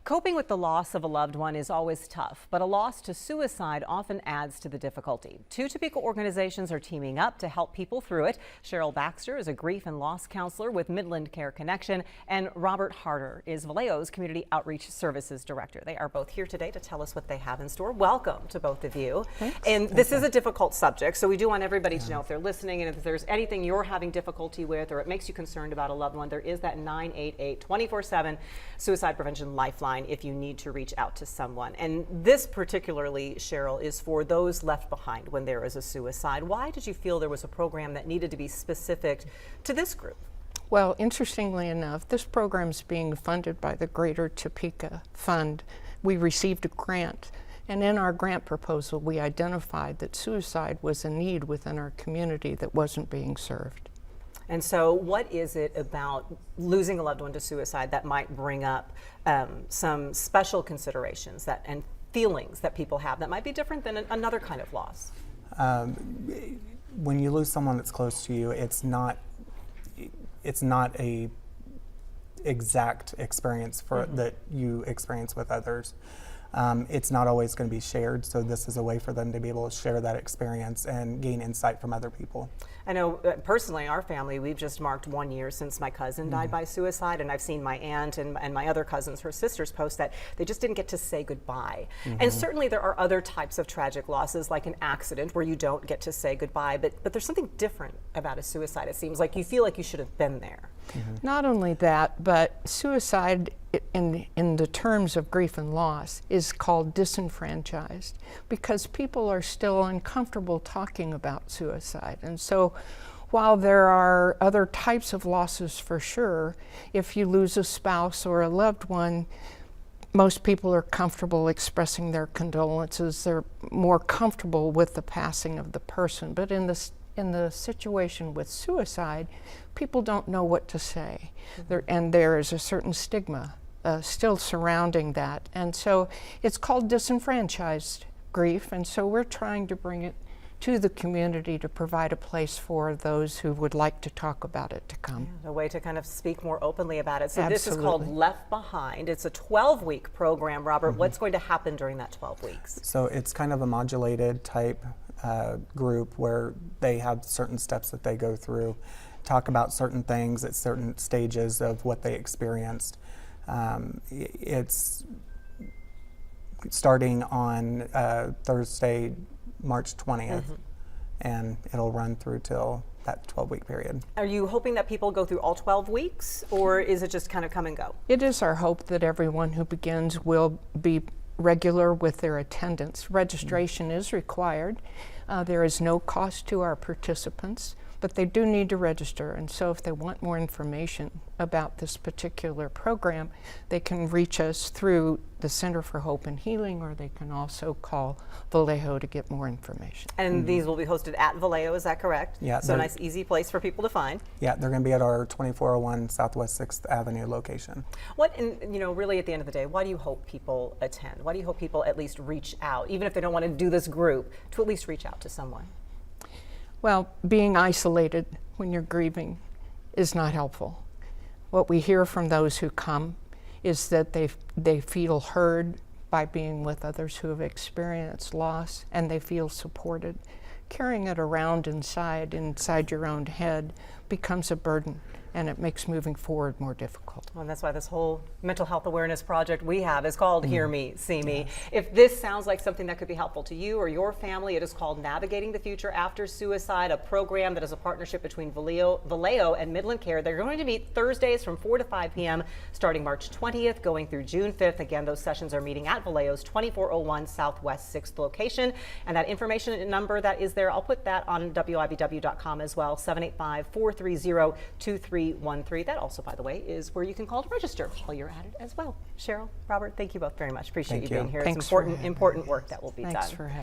Coping with the loss of a loved one is always tough, but a loss to suicide often adds to the difficulty. Two Topeka organizations are teaming up to help people through it. Cheryl Baxter is a grief and loss counselor with Midland Care Connection, and Robert Harder is Valeo's Community Outreach Services Director. They are both here today to tell us what they have in store. Welcome to both of you. Thanks. And this is a difficult subject, so we do want everybody to know if they're listening, and if there's anything you're having difficulty with or it makes you concerned about a loved one, there is that 988 24/7 suicide prevention lifeline if you need to reach out to someone. And this particularly, Cheryl, is for those left behind when there is a suicide. Why did you feel there was a program that needed to be specific to this group? Well, interestingly enough, this program is being funded by the Greater Topeka Fund. We received a grant, and in our grant proposal, we identified that suicide was a need within our community that wasn't being served. And so what is it about losing a loved one to suicide that might bring up some special considerations and feelings that people have that might be different than another kind of loss? When you lose someone that's close to you, it's not a exact experience that you experience with others. It's not always going to be shared, so this is a way for them to be able to share that experience and gain insight from other people. I know personally, our family, we've just marked 1 year since my cousin died by suicide, and I've seen my aunt and my other cousins, her sisters, post that they just didn't get to say goodbye. And certainly there are other types of tragic losses, like an accident where you don't get to say goodbye, but there's something different about a suicide. It seems like you feel like you should have been there. Not only that, but suicide in the terms of grief and loss is called disenfranchised because people are still uncomfortable talking about suicide. And so while there are other types of losses for sure, if you lose a spouse or a loved one, most people are comfortable expressing their condolences. They're more comfortable with the passing of the person. But in the situation with suicide, people don't know what to say. And there is a certain stigma still surrounding that. And so it's called disenfranchised grief. And so we're trying to bring it to the community to provide a place for those who would like to talk about it to come. Yeah, a way to kind of speak more openly about it. So Absolutely. This is called Left Behind. It's a 12-week program. Robert, what's going to happen during that 12 weeks? So it's kind of a modulated type group where they have certain steps that they go through, talk about certain things at certain stages of what they experienced. It's starting on Thursday, March 20th, and it'll run through till that 12-week period. Are you hoping that people go through all 12 weeks, or is it just kind of come and go? It is our hope that everyone who begins will be regular with their attendance. Registration is required. There is no cost to our participants, but they do need to register. And so if they want more information about this particular program, they can reach us through the Center for Hope and Healing, or they can also call Valeo to get more information. And these will be hosted at Valeo, is that correct? Yeah. So a nice, easy place for people to find. Yeah, they're going to be at our 2401 Southwest 6th Avenue location. Really at the end of the day, why do you hope people attend? Why do you hope people at least reach out, even if they don't want to do this group, to at least reach out to someone? Well, being isolated when you're grieving is not helpful. What we hear from those who come is that they feel heard by being with others who have experienced loss, and they feel supported. Carrying it around inside your own head becomes a burden, and it makes moving forward more difficult. Well, and that's why this whole mental health awareness project we have is called Hear Me, See Me. If this sounds like something that could be helpful to you or your family, it is called Navigating the Future After Suicide, a program that is a partnership between Valeo and Midland Care. They're going to meet Thursdays from 4 to 5 p.m. starting March 20th, going through June 5th. Again, those sessions are meeting at Valeo's 2401 Southwest 6th location. And that information number that is there, I'll put that on WIBW.com as well, 785-430-2313. That also, by the way, is where you can call to register while you're at it as well. Cheryl, Robert, thank you both very much. Appreciate you being here. Thanks, it's important work that will be done. Thanks for having me.